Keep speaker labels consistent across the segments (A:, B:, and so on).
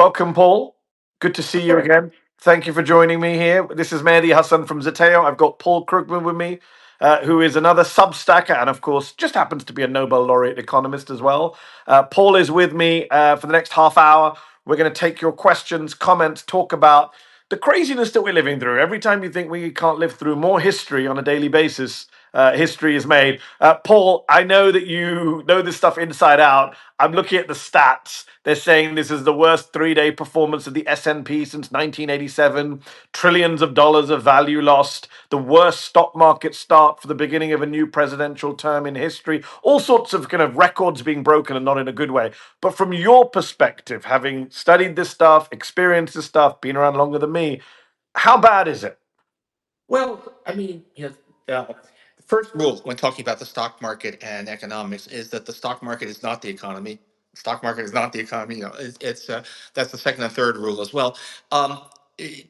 A: Welcome, Paul. Good to see you again. Thank you for joining me here. This is Mehdi Hasan from Zeteo. I've got Paul Krugman with me, who is another Substacker and, of course, just happens to be a Nobel laureate economist as well. Paul is with me for the next half hour. We're going to take your questions, comments, talk about the craziness that we're living through. Every time you think we can't live through more history on a daily basis, history is made. Paul, I know that you know this stuff inside out. I'm looking at the stats. They're saying this is the worst three-day performance of the S&P since 1987. Trillions of dollars of value lost. The worst stock market start for the beginning of a new presidential term in history. All sorts of kind of records being broken, and not in a good way. But from your perspective, having studied this stuff, experienced this stuff, been around longer than me, how bad is it?
B: Well, I mean, the first rule when talking about the stock market and economics is that the stock market is not the economy. The stock market is not the economy. It's that's the second and third rule as well. Um,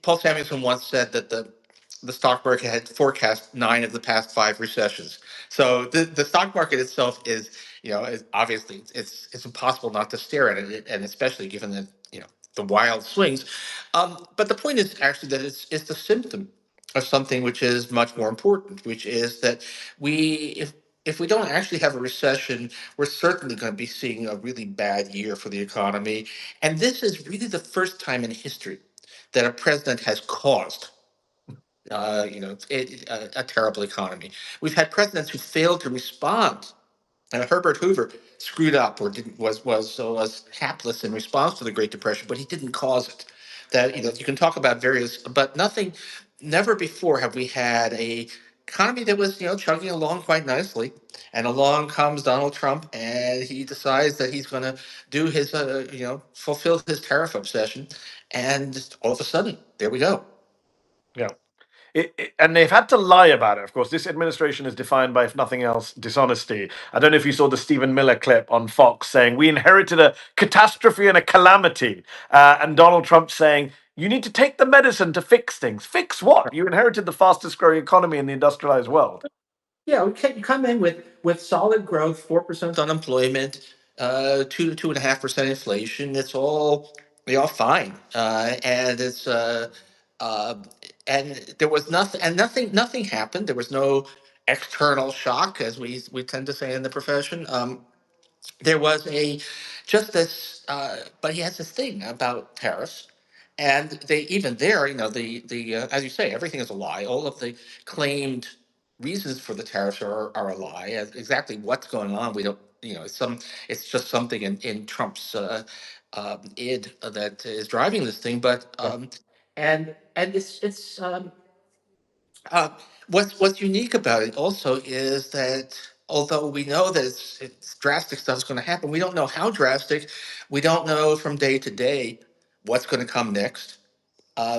B: Paul Samuelson once said that the stock market had forecast 9 of the past 5 recessions. So the stock market itself is, obviously it's impossible not to stare at it, and especially given that the wild swings. But the point is actually that it's the symptom of something which is much more important, which is that if we don't actually have a recession, we're certainly going to be seeing a really bad year for the economy. And this is really the first time in history that a president has caused a terrible economy. We've had presidents who failed to respond. Herbert Hoover screwed up or didn't was hapless in response to the Great Depression, but he didn't cause it. That you can talk about various, but never before have we had a economy that was chugging along quite nicely, and along comes Donald Trump, and he decides that he's going to do his fulfill his tariff obsession, and just all of a sudden there we go.
A: Yeah. And they've had to lie about it. Of course, this administration is defined by, if nothing else, dishonesty. I don't know if you saw the Stephen Miller clip on Fox saying, we inherited a catastrophe and a calamity. And Donald Trump saying, you need to take the medicine to fix things. Fix what? You inherited the fastest growing economy in the industrialized world.
B: Yeah, we can come in with solid growth, 4% unemployment, 2 to 2.5% inflation. It's all fine, and it's uh, and there was nothing happened. There was no external shock, as we tend to say in the profession. There was a just this, but he has this thing about tariffs. And they even there, the as you say, everything is a lie. All of the claimed reasons for the tariffs are a lie. Exactly what's going on, we don't. It's just something in Trump's id that is driving this thing. But and it's uh, what's unique about it also is that although we know that it's drastic stuff is going to happen, we don't know how drastic. We don't know from day to day what's going to come next.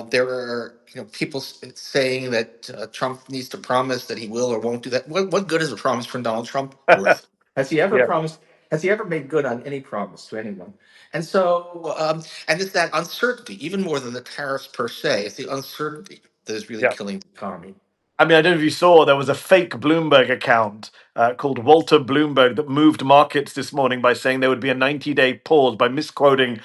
B: There are people saying that Trump needs to promise that he will or won't do that. What good is a promise from Donald Trump worth? Has he ever
A: Yeah.
B: promised? Has he ever made good on any promise to anyone? And so, and it's that uncertainty, even more than the tariffs per se. It's the uncertainty that is really
A: Yeah.
B: killing the economy.
A: I mean, I don't know if you saw, there was a fake Bloomberg account called Walter Bloomberg that moved markets this morning by saying there would be a 90-day pause, by misquoting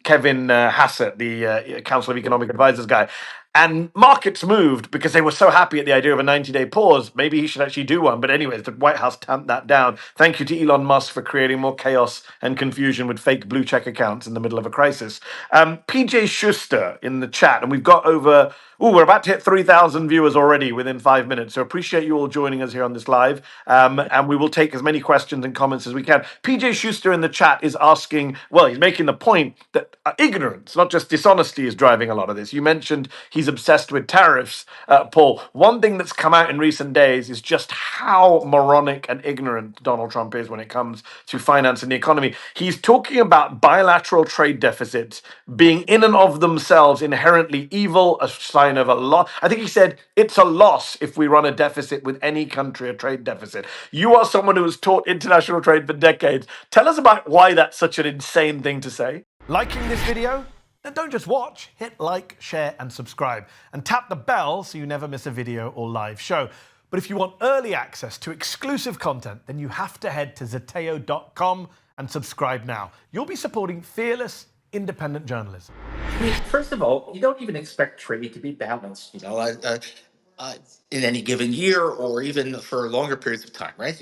A: Kevin Hassett, the Council of Economic Advisors guy. And markets moved because they were so happy at the idea of a 90-day pause. Maybe he should actually do one. But anyways, the White House tamped that down. Thank you to Elon Musk for creating more chaos and confusion with fake blue check accounts in the middle of a crisis. PJ Schuster in the chat, and we've got over, we're about to hit 3,000 viewers already within 5 minutes. So appreciate you all joining us here on this live. And we will take as many questions and comments as we can. PJ Schuster in the chat is asking, well, he's making the point that ignorance, not just dishonesty, is driving a lot of this. You mentioned he's obsessed with tariffs, Paul. One thing that's come out in recent days is just how moronic and ignorant Donald Trump is when it comes to finance and the economy. He's talking about bilateral trade deficits being in and of themselves inherently evil, a sign of a loss. I think he said it's a loss if we run a deficit with any country, a trade deficit. You are someone who has taught international trade for decades. Tell us about why that's such an insane thing to say. Liking this video? Then don't just watch, hit like, share, and subscribe. And tap the bell so you never miss a video or live show. But if you want early access to exclusive content, then you have to head to Zeteo.com and subscribe now. You'll be supporting fearless, independent journalism.
B: I mean, first of all, you don't even expect trade to be balanced, uh, in any given year or even for longer periods of time, right?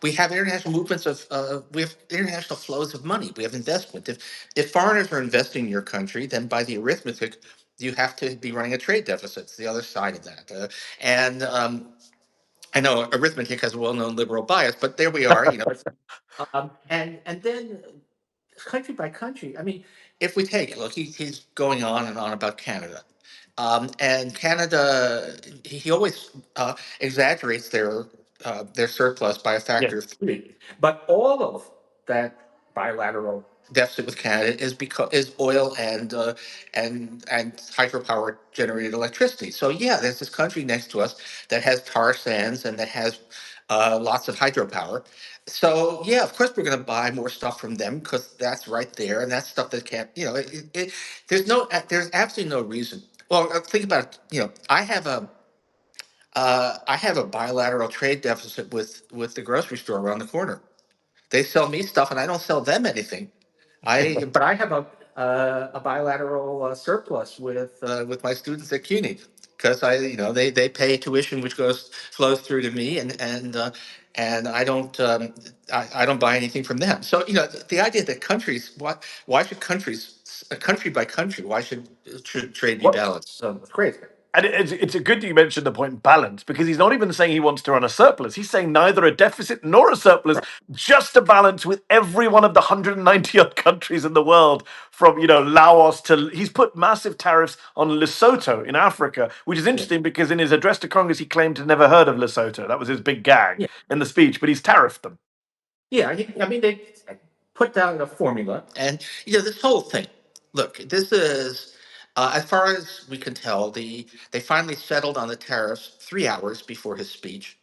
B: We have international movements of, we have international flows of money. We have investment. If foreigners are investing in your country, then by the arithmetic, you have to be running a trade deficit. It's the other side of that. And I know arithmetic has a well-known liberal bias, but there we are. And then country by country. I mean, if we take look, he's going on and on about Canada, and Canada, he always exaggerates their surplus by a factor of three. But all of that bilateral deficit with Canada is oil and hydropower generated electricity. So yeah, there's this country next to us that has tar sands and that has lots of hydropower. So yeah, of course we're going to buy more stuff from them because that's right there, and that's stuff that can't. There's absolutely no reason. Well, think about it. I have a bilateral trade deficit with the grocery store around the corner. They sell me stuff, and I don't sell them anything. But I have a bilateral surplus with my students at CUNY because they pay tuition which flows through to me, and I don't buy anything from them. So the idea that countries, why should countries, country by country, why should trade be
A: What?
B: balanced? So it's crazy.
A: And it's a good that you mentioned the point balance, because he's not even saying he wants to run a surplus. He's saying neither a deficit nor a surplus, just a balance with every one of the 190 odd countries in the world, from Laos to. He's put massive tariffs on Lesotho in Africa, which is
B: Yeah.
A: interesting because in his address to Congress he claimed to never heard of Lesotho. That was his big gag
B: Yeah.
A: in the speech, but he's tariffed them.
B: Yeah, I mean, they put down a formula, and this whole thing. Look, this is, as far as we can tell, they finally settled on the tariffs 3 hours before his speech,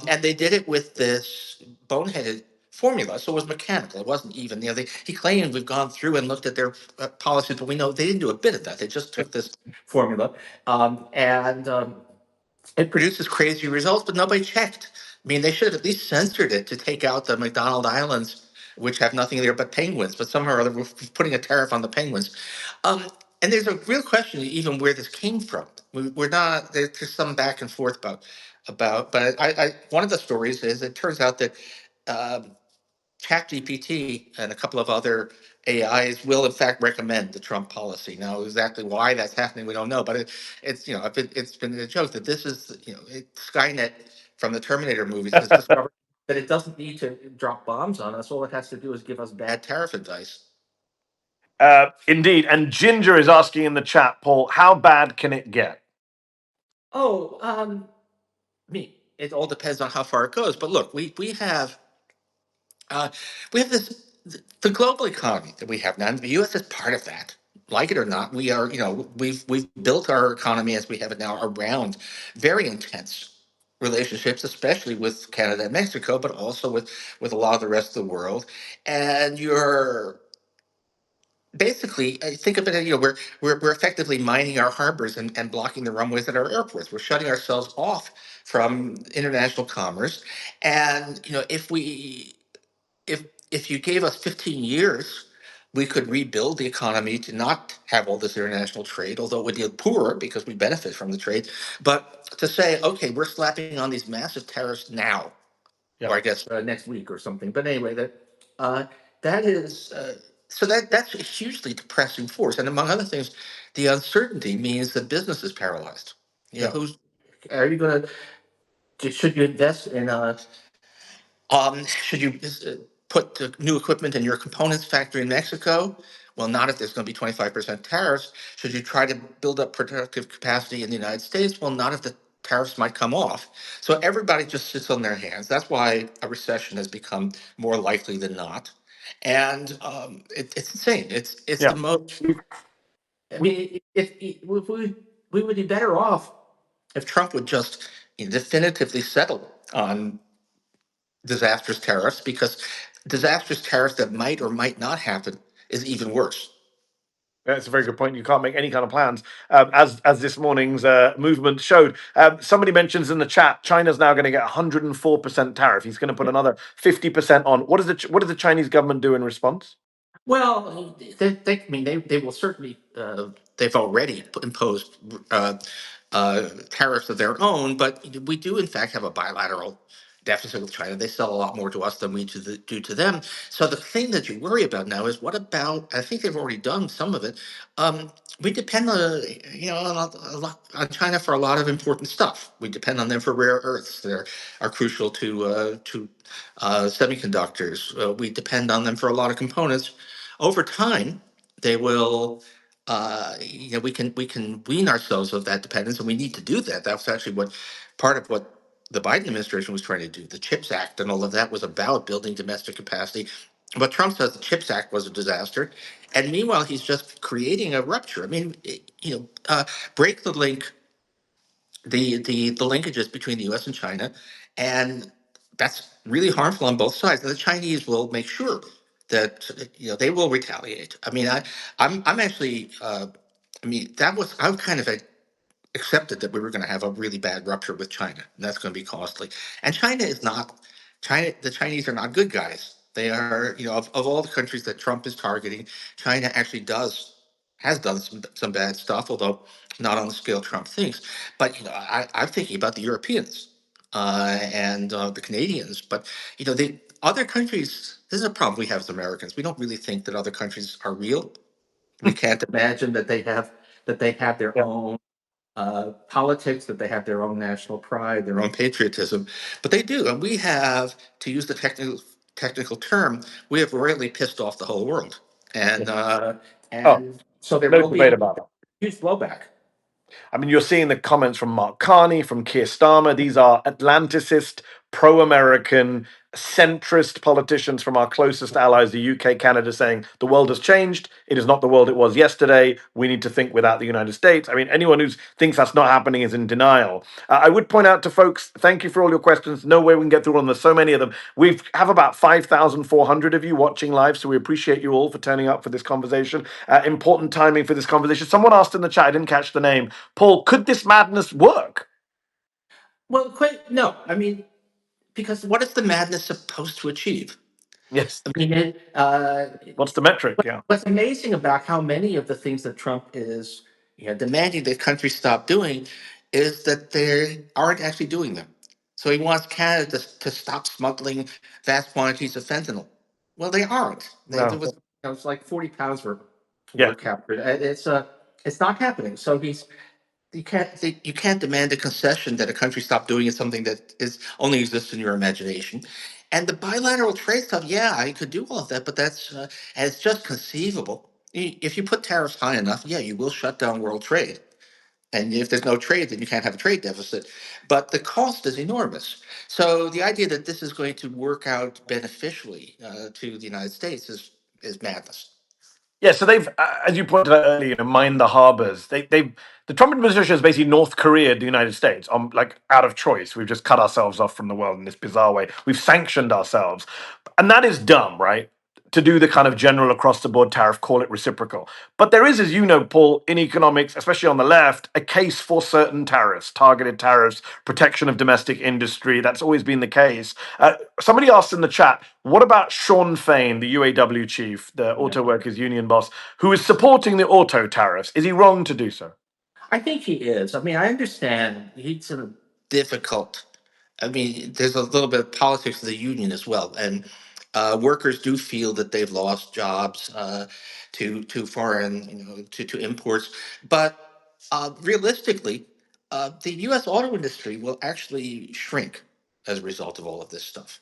B: and they did it with this boneheaded formula. So it was mechanical. It wasn't even. He claimed we've gone through and looked at their policies, but we know they didn't do a bit of that. They just took this formula, and it produces crazy results, but nobody checked. I mean, they should have at least censored it to take out the McDonald Islands, which have nothing there but penguins. But somehow or other, we're putting a tariff on the penguins. Um, and there's a real question, even where this came from. We're not. There's some back and forth about. But one of the stories is it turns out that um, ChatGPT and a couple of other AIs will, in fact, recommend the Trump policy. Now, exactly why that's happening, we don't know. But it's been a joke that this is Skynet from the Terminator movies has discovered that it doesn't need to drop bombs on us. All it has to do is give us bad tariff advice.
A: Indeed. And Ginger is asking in the chat, Paul, how bad can it get?
B: Oh, me. It all depends on how far it goes. But look, Uh, we have the global economy that we have now. And the U.S. is part of that. Like it or not, we are. We've built our economy as we have it now around very intense relationships, especially with Canada and Mexico, but also with a lot of the rest of the world. And you're basically think of it. We're effectively mining our harbors and blocking the runways at our airports. We're shutting ourselves off from international commerce. And if if you gave us 15 years, we could rebuild the economy to not have all this international trade, although it would be poorer because we benefit from the trade. But to say, okay, we're slapping on these massive tariffs now,
A: Yeah.
B: or I guess next week or something. But anyway, uh, that is so that's a hugely depressing force. And among other things, the uncertainty means that business is paralyzed.
A: Yeah.
B: Who's are you going to? Should you invest in should you put the new equipment in your components factory in Mexico? Well, not if there's going to be 25% tariffs. Should you try to build up productive capacity in the United States? Well, not if the tariffs might come off. So everybody just sits on their hands. That's why a recession has become more likely than not. And it's insane. It's
A: Yeah.
B: the most. I mean, if we would be better off if Trump would just definitively settle on disastrous tariffs, because disastrous tariffs that might or might not happen is even worse.
A: That's a very good point. You can't make any kind of plans, as this morning's movement showed. Somebody mentions in the chat, China's now going to get 104% tariff. He's going to put another 50% on. What does the Chinese government do in response?
B: Well, I mean, they will certainly, they've already imposed tariffs of their own, but we do, in fact, have a bilateral deficit with China. They sell a lot more to us than we do to them. So the thing that you worry about now is what about, I think they've already done some of it. We depend on, on China for a lot of important stuff. We depend on them for rare earths. They are crucial to semiconductors. We depend on them for a lot of components. Over time, they will, we can wean ourselves of that dependence, and we need to do that. That's actually what part of what the Biden administration was trying to do. The CHIPS Act and all of that was about building domestic capacity. But Trump says the CHIPS Act was a disaster, and meanwhile he's just creating a rupture. I mean, break the link, the linkages between the U.S. and China, and that's really harmful on both sides. And the Chinese will make sure that they will retaliate. I mean, I'm actually. I mean, that was I kind of accepted that we were going to have a really bad rupture with China, and that's going to be costly. And China is not China. The Chinese are not good guys. They are, of all the countries that Trump is targeting, China actually has done some bad stuff, although not on the scale Trump thinks. But I'm thinking about the Europeans and the Canadians. But the other countries. This is a problem we have as Americans. We don't really think that other countries are real. We can't imagine that they have their
A: Yeah.
B: own politics, that they have their own national pride, their own patriotism, but they do, and we have, to use the technical term, we have royally pissed off the whole world, and
A: Oh,
B: so there
A: no
B: will be
A: debate
B: a
A: about that.
B: huge blowback.
A: I mean, you're seeing the comments from Mark Carney, from Keir Starmer. These are Atlanticist, pro American, centrist politicians from our closest allies, the UK, Canada, saying the world has changed. It is not the world it was yesterday. We need to think without the United States. I mean, anyone who thinks that's not happening is in denial. I would point out to folks, thank you for all your questions. No way we can get through all of them. There's so many of them. We have about 5,400 of you watching live, so we appreciate you all for turning up for this conversation. Important timing for this conversation. Someone asked in the chat, I didn't catch the name. Paul, could this madness work?
B: Well, quite no. I mean, because what is the madness supposed to achieve?
A: Yes.
B: I mean,
A: What's the metric? Yeah.
B: what's amazing about how many of the things that Trump is demanding that countries stop doing is that they aren't actually doing them. So he wants Canada to stop smuggling vast quantities of fentanyl. Well, they aren't. There
A: No.
B: was it's like 40 pounds were
A: Yeah.
B: captured. It's not happening. So you can't demand a concession that a country stop doing something that is only exists in your imagination. And the bilateral trade stuff, yeah, I could do all of that, but and it's just conceivable. If you put tariffs high enough, yeah, you will shut down world trade. And if there's no trade, then you can't have a trade deficit. But the cost is enormous. So the idea that this is going to work out beneficially to the United States is madness.
A: Yeah, so they've, as you pointed out earlier, mined the harbors. The Trump administration is basically North Korea, the United States, like out of choice. We've just cut ourselves off from the world in this bizarre way. We've sanctioned ourselves, and that is dumb, right? To do the kind of general across the board tariff, call it reciprocal. But there is, as you know, Paul, in economics, especially on the left, a case for certain tariffs, targeted tariffs, protection of domestic industry. That's always been the case. Somebody asked in the chat, what about Sean Fain, the UAW chief, the auto workers union boss, who is supporting the auto tariffs? Is he wrong to do so?
B: I think he is. I mean, I understand he's in a difficult. I mean, there's a little bit of politics of the union as well, and workers do feel that they've lost jobs to foreign, to imports. But realistically, the U.S. auto industry will actually shrink as a result of all of this stuff.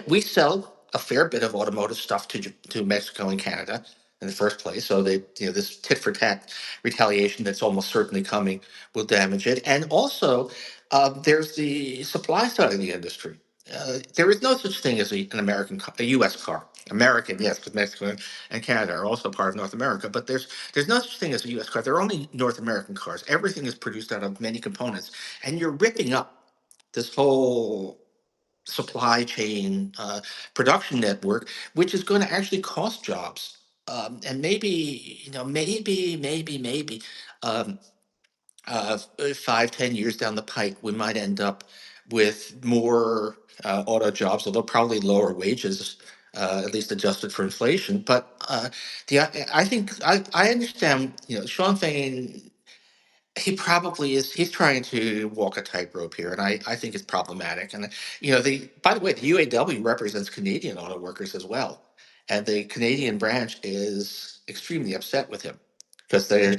B: We sell a fair bit of automotive stuff to Mexico and Canada in the first place. So this tit for tat retaliation that's almost certainly coming will damage it. And also, there's the supply side of the industry. There is no such thing as an a U.S. car. American, yes, because Mexico and Canada are also part of North America. But there's no such thing as a U.S. car. There are only North American cars. Everything is produced out of many components, and you're ripping up this whole supply chain production network, which is going to actually cost jobs. And maybe, maybe, um, 5, 10 years down the pike, we might end up with more auto jobs, although probably lower wages at least adjusted for inflation. But I think I understand. Sean Fain, he probably is. He's trying to walk a tightrope here, and I think it's problematic. And the by the way, the UAW represents Canadian auto workers as well, and the Canadian branch is extremely upset with him because they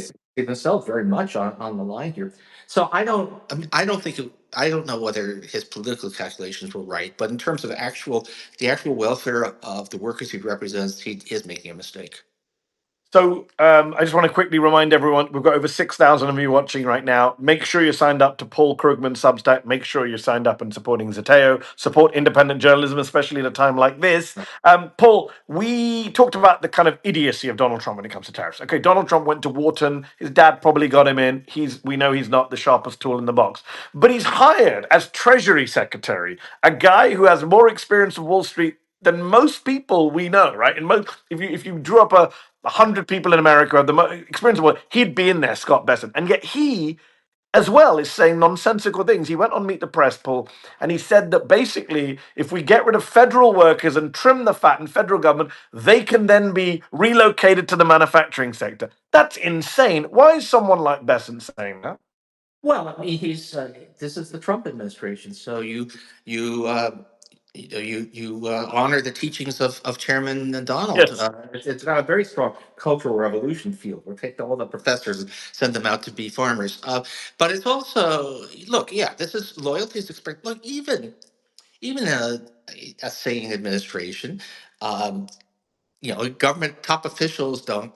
B: see themselves very much on the line here. So I don't think I don't know whether his political calculations were right, but in terms of the actual welfare of the workers he represents, he is making a mistake.
A: So I just want to quickly remind everyone, we've got over 6,000 of you watching right now. Make sure you're signed up to Paul Krugman Substack. Make sure you're signed up and supporting Zeteo. Support independent journalism, especially at a time like this. Paul, we talked about the kind of idiocy of Donald Trump when it comes to tariffs. Okay, Donald Trump went to Wharton. His dad probably got him in. We know he's not the sharpest tool in the box. But he's hired as Treasury Secretary a guy who has more experience of Wall Street than most people we know, right? And most, if you drew up a hundred people in America have the experience of what he'd be in there, Scott Bessent, and yet he, as well, is saying nonsensical things. He went on Meet the Press, Paul, and he said that basically, if we get rid of federal workers and trim the fat in federal government, they can then be relocated to the manufacturing sector. That's insane. Why is someone like Bessent saying that?
B: Well, I mean, he's this is the Trump administration, so you honor the teachings of Chairman Donald.
A: Yes.
B: It's got a very strong cultural revolution feel. We'll take all the professors and send them out to be farmers. But it's also look, yeah, this is loyalty is expected. Look, even a sane administration. Um, Government top officials don't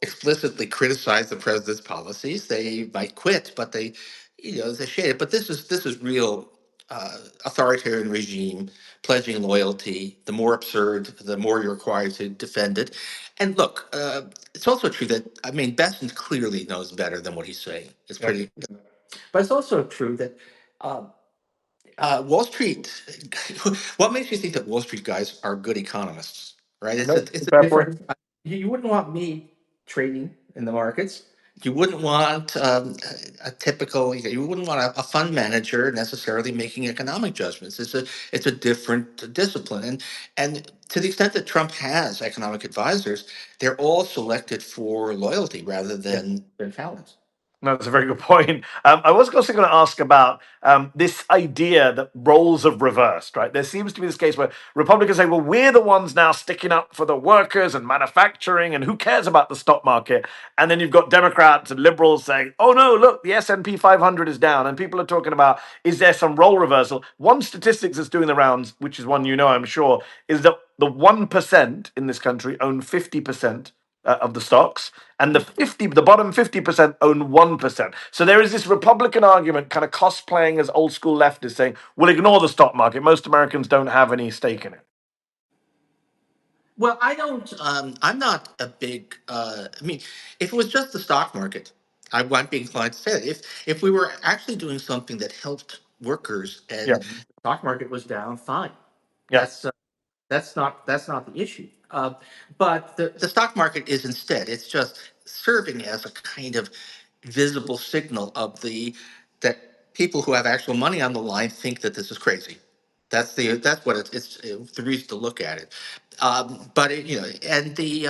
B: explicitly criticize the president's policies. They might quit, but they shade it. But this is real authoritarian regime pledging loyalty. The more absurd, the more you're required to defend it. And look, it's also true that I mean, Bessent clearly knows better than what he's saying. It's
A: Yeah.
B: pretty, but it's also true that. Um, Wall Street. What makes you think that Wall Street guys are good economists? Right?
A: No,
B: It's a
A: fair point.
B: different. You wouldn't want me trading in the markets. You wouldn't want a typical. You wouldn't want a fund manager necessarily making economic judgments. It's a different discipline, and to the extent that Trump has economic advisors, they're all selected for loyalty rather than talent.
A: No, that's a very good point. I was also going to ask about this idea that roles have reversed, right? There seems to be this case where Republicans say, well, we're the ones now sticking up for the workers and manufacturing, and who cares about the stock market? And then you've got Democrats and liberals saying, oh, no, look, the S&P 500 is down. And people are talking about, is there some role reversal? One statistics that's doing the rounds, which is one you know, I'm sure, is that the 1% in this country own 50% of the stocks, and the bottom 50% own 1%. So there is this Republican argument, kind of cosplaying as old school leftists, saying we'll ignore the stock market. Most Americans don't have any stake in it.
B: Well, I don't. I'm not a big. I mean, if it was just the stock market, I might be inclined to say it. If we were actually doing something that helped workers and
A: Yeah,
B: the stock market was down, fine.
A: yeah,
B: That's that's not the issue. But the stock market is instead. It's just serving as a kind of visible signal of the that people who have actual money on the line think that this is crazy. That's what it's the reason to look at it. But and the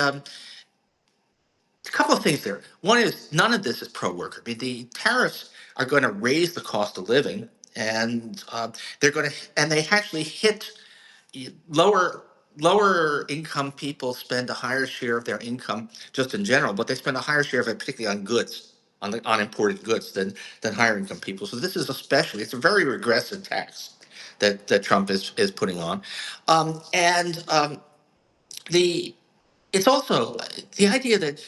B: a couple of things there. One is none of this is pro worker. I mean, the tariffs are going to raise the cost of living, and they actually hit lower lower income people spend a higher share of their income just in general, but they spend a higher share of it particularly on goods, on imported goods than higher income people. So this is especially it's a very regressive tax that Trump is putting on, and the it's also the idea that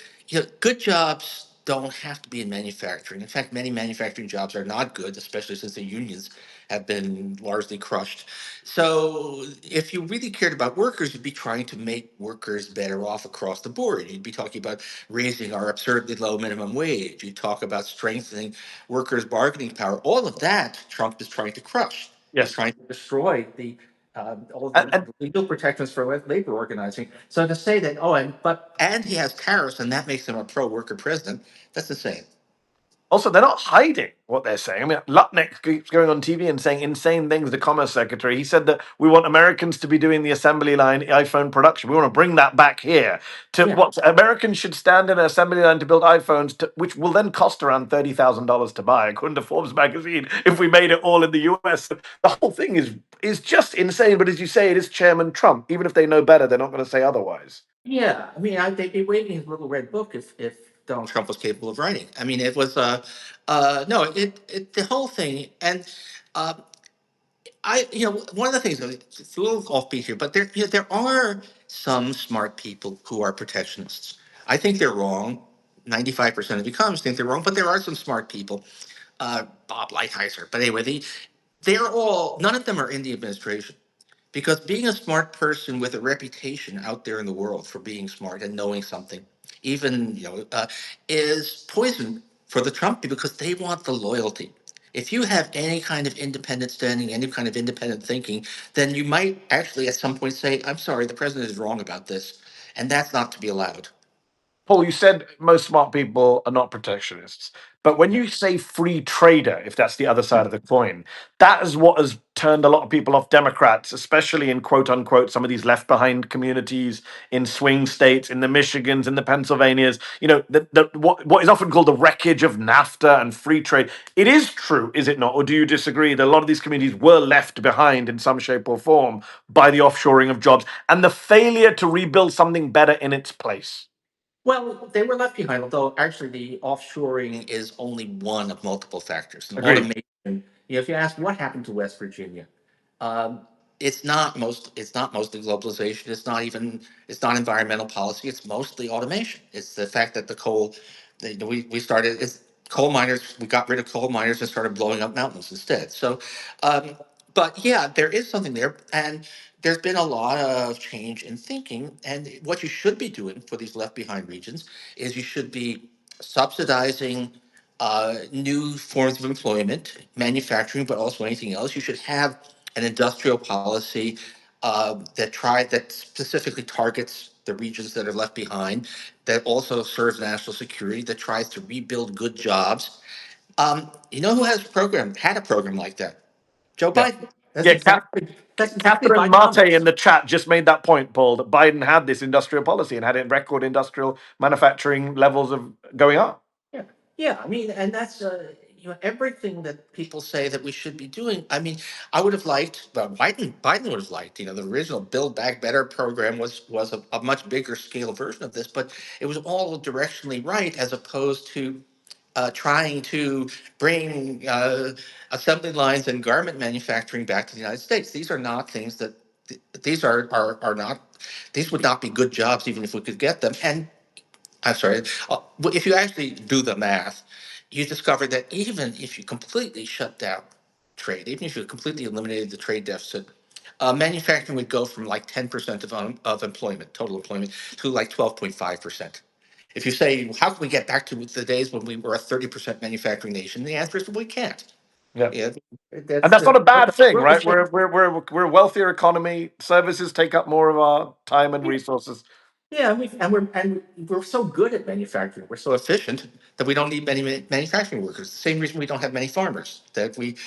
B: good jobs don't have to be in manufacturing. In fact, many manufacturing jobs are not good, especially since the unions have been largely crushed. So, if you really cared about workers, you'd be trying to make workers better off across the board. You'd be talking about raising our absurdly low minimum wage. You'd talk about strengthening workers' bargaining power. All of that, Trump is trying to crush. He's
A: yes.
B: trying to destroy all the
A: And
B: legal protections for labor organizing. So to say that, and he has tariffs and that makes him a pro-worker president, that's insane.
A: Also, they're not hiding what they're saying. I mean, Lutnick keeps going on TV and saying insane things. The Commerce Secretary, he said that we want Americans to be doing the assembly line iPhone production. We want to bring that back here. To
B: Yeah.
A: what Americans should stand in an assembly line to build iPhones, which will then cost around $30,000 to buy, according to Forbes magazine. If we made it all in the US, the whole thing is just insane. But as you say, it is Chairman Trump. Even if they know better, they're not going to say otherwise.
B: Yeah, I mean, they'd be waving his little red book if Donald Trump was capable of writing. I mean, it was no, it the whole thing, and uh, one of the things it's a little offbeat here, but there are some smart people who are protectionists. I think they're wrong. 95% of economists think they're wrong, but there are some smart people. Bob Lighthizer, but anyway, they're all none of them are in the administration. Because being a smart person with a reputation out there in the world for being smart and knowing something, even is poison for the Trump because they want the loyalty. If you have any kind of independent standing, any kind of independent thinking, then you might actually at some point say, "I'm sorry, the president is wrong about this," and that's not to be allowed.
A: Paul, you said most smart people are not protectionists. But when
B: Yeah.
A: you say free trader, if that's the other side of the coin, that is what has turned a lot of people off Democrats, especially in quote unquote some of these left behind communities in swing states, in the Michigans, in the Pennsylvanias. You know, what is often called the wreckage of NAFTA and free trade. It is true, is it not? Or do you disagree that a lot of these communities were left behind in some shape or form by the offshoring of jobs and the failure to rebuild something better in its place?
B: Well, they were left behind, although actually the offshoring is only one of multiple factors. And
A: Agreed.
B: automation, if you ask what happened to West Virginia, um, it's not mostly globalization. It's not environmental policy. It's mostly automation. It's the fact that we started it's coal miners. We got rid of coal miners and started blowing up mountains instead. So, um, but yeah, there is something there, and there's been a lot of change in thinking. And what you should be doing for these left behind regions is you should be subsidizing new forms of employment, manufacturing, but also anything else. You should have an industrial policy that specifically targets the regions that are left behind, that also serves national security, that tries to rebuild good jobs. You know who had a program like that? Joe
A: Yeah.
B: Biden.
A: Yeah,
B: That's exactly
A: Catherine Mate in
B: Bidenomics.
A: the chat just made that point, Paul, that Biden had this industrial policy and had it record industrial manufacturing levels of going up.
B: Yeah, yeah. I mean, and that's everything that people say that we should be doing. I mean, I would have liked, well, Biden would have liked. The original Build Back Better program was a much bigger scale version of this, but it was all directionally right as opposed to trying to bring assembly lines and garment manufacturing back to the United States. These are not things that these are not. These would not be good jobs even if we could get them. And I'm sorry. Well, if you actually do the math, you discover that even if you completely shut down trade, even if you completely eliminated the trade deficit, manufacturing would go from like 10% of employment, total employment, to like 12.5%. If you say, how can we get back to the days when we were a 30% manufacturing nation? The answer is, well, we can't.
A: Yeah.
B: Yeah,
A: And
B: that's
A: that's not a bad thing,
B: world has
A: right?
B: changed.
A: We're a wealthier economy. Services take up more of our time and resources.
B: Yeah, and we're so good at manufacturing. We're so efficient that we don't need many manufacturing workers. The same reason we don't have many farmers. That we've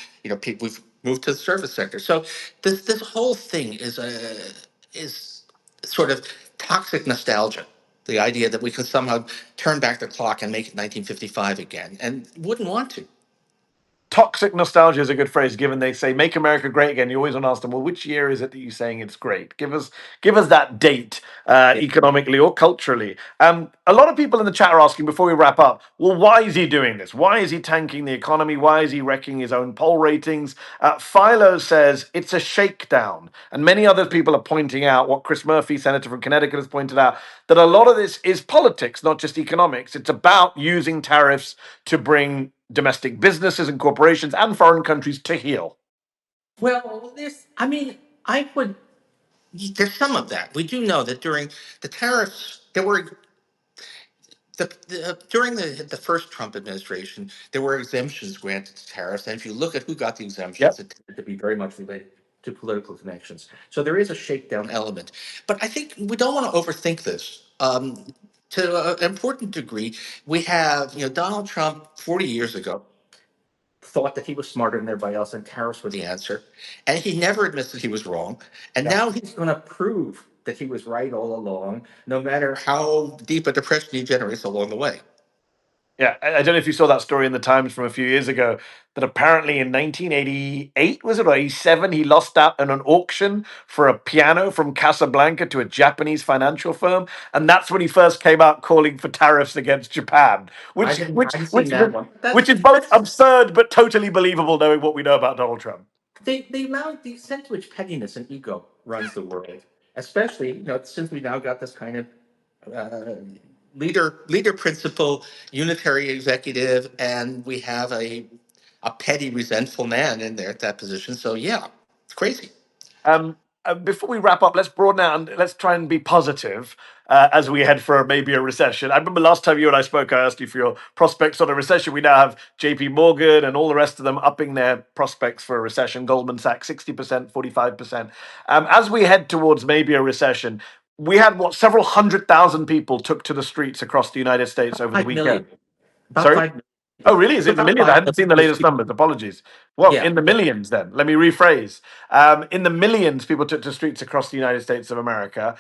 B: moved to the service sector. So this whole thing is sort of toxic nostalgia. The idea that we could somehow turn back the clock and make it 1955 again, and wouldn't want to.
A: Toxic nostalgia is a good phrase, given they say "Make America Great Again." You always want to ask them, "Well, which year is it that you're saying it's great? Give us that date,
B: Yeah.
A: economically or culturally." A lot of people in the chat are asking before we wrap up, "Well, why is he doing this? Why is he tanking the economy? Why is he wrecking his own poll ratings?" Philo says it's a shakedown, and many other people are pointing out what Chris Murphy, senator from Connecticut, has pointed out, that a lot of this is politics, not just economics. It's about using tariffs to bring domestic businesses and corporations and foreign countries to heel.
B: Well, I mean, I would. There's some of that. We do know that during the tariffs, there were during the first Trump administration, there were exemptions granted to tariffs, and if you look at who got the exemptions,
A: Yep.
B: it tended to be very much related to political connections. So there is a shakedown element, but I think we don't want to overthink this. To an important degree, we have, Donald Trump 40 years ago thought that he was smarter than everybody else and tariffs were the answer. And he never admits that he was wrong. And
C: No.
B: now he's going to prove that he was right all along, no matter how deep a depression he generates along the way.
A: Yeah, I don't know if you saw that story in the Times from a few years ago that apparently in 1988, was it, or 87, he lost out in an auction for a piano from Casablanca to a Japanese financial firm, and that's when he first came out calling for tariffs against Japan,
B: I
A: which
B: didn't,
A: which
B: I hadn't
A: which
B: seen that one.
A: which is both absurd but totally believable, knowing what we know about Donald Trump.
B: The extent to which pettiness and ego runs the world, especially, since we now got this kind of uh, leader principal unitary executive, and we have a petty resentful man in there at that position. So yeah, it's crazy.
A: Um, Before we wrap up, let's broaden out and let's try and be positive as we head for maybe a recession. I remember last time you and I spoke, I asked you for your prospects on a recession. We now have JP Morgan and all the rest of them upping their prospects for a recession. Goldman Sachs, 60%, 45%. As we head towards maybe a recession, we had what, several 100,000 people took to the streets across the United States over the
B: 5 million.
A: weekend.
B: About
A: Sorry?
B: 5 million.
A: Oh, really? Is
B: It's
A: it in the
B: about
A: millions? I
B: 5
A: hadn't seen the latest
B: million.
A: numbers. Apologies. Well,
B: Yeah.
A: in the millions then. Let me rephrase. In the millions, people took to streets across the United States of America.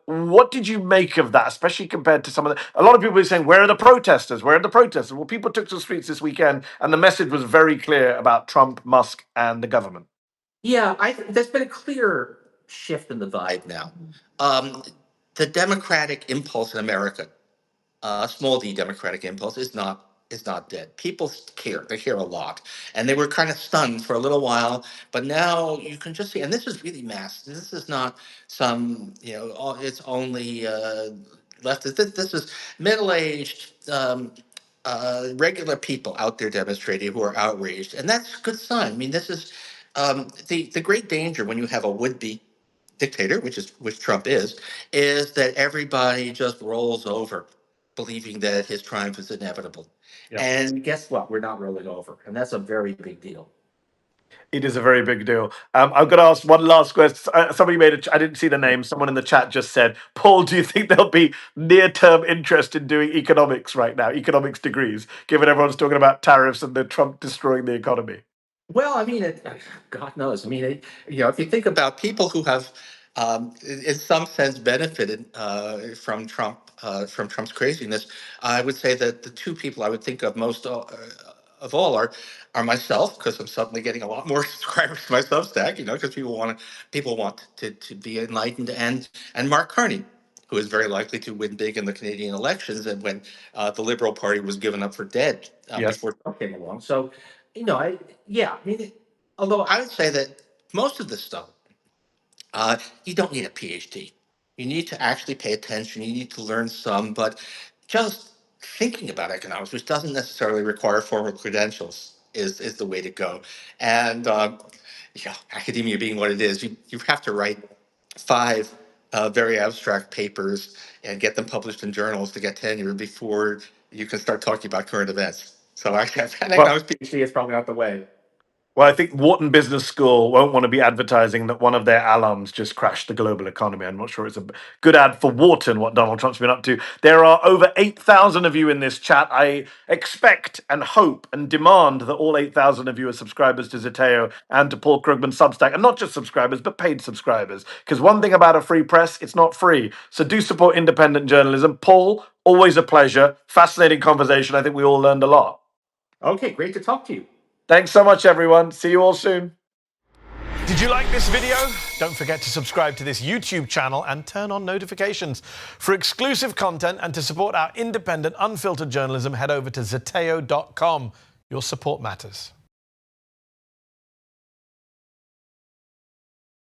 A: What did you make of that, especially compared to some of the... A lot of people are saying, where are the protesters? Where are the protesters? Well, people took to the streets this weekend, and the message was very clear about Trump, Musk, and the government.
B: Yeah, there's been a clear shift in the vibe now. Um, the democratic impulse in America, small d democratic impulse, is not dead. People care. They care a lot, and they were kind of stunned for a little while. But now you can just see, and this is really mass. This is not some, it's only left. This is middle-aged. Regular people out there demonstrating who are outraged, and that's a good sign. I mean, this is the great danger when you have a would-be dictator, which Trump is that everybody just rolls over, believing that his triumph is inevitable.
A: Yeah.
B: And guess what? We're not rolling over, and that's a very big deal.
A: It is a very big deal. I'm going to ask one last question. Somebody made I didn't see the name. Someone in the chat just said, Paul, do you think there'll be near-term interest in doing economics right now, economics degrees, given everyone's talking about tariffs and the Trump destroying the economy?
B: Well, I mean, God knows. I mean, if you think about people who have, in some sense, benefited from Trump's craziness, I would say that the two people I would think of most of all are myself, because I'm suddenly getting a lot more subscribers to my Substack, because people want to be enlightened, and Mark Carney, who is very likely to win big in the Canadian elections, and when the Liberal Party was given up for dead
A: Yes.
B: before Trump came along. So, yeah, I mean, although I would say that most of this stuff, you don't need a PhD. You need to actually pay attention. You need to learn some, but just thinking about economics, which doesn't necessarily require formal credentials, is the way to go. And academia being what it is, you have to write five very abstract papers and get them published in journals to get tenure before you can start talking about current events. So actually, an
A: Well,
B: economics PhD is probably out the way.
A: Well, I think Wharton Business School won't want to be advertising that one of their alums just crashed the global economy. I'm not sure it's a good ad for Wharton, what Donald Trump's been up to. There are over 8,000 of you in this chat. I expect and hope and demand that all 8,000 of you are subscribers to Zeteo and to Paul Krugman Substack. And not just subscribers, but paid subscribers. Because one thing about a free press, it's not free. So do support independent journalism. Paul, always a pleasure. Fascinating conversation. I think we all learned a lot.
B: Okay, great to talk to you.
A: Thanks so much, everyone. See you all soon. Did you like this video? Don't forget to subscribe to this YouTube channel and turn on notifications. For exclusive content and to support our independent, unfiltered journalism, head over to zeteo.com. Your support matters.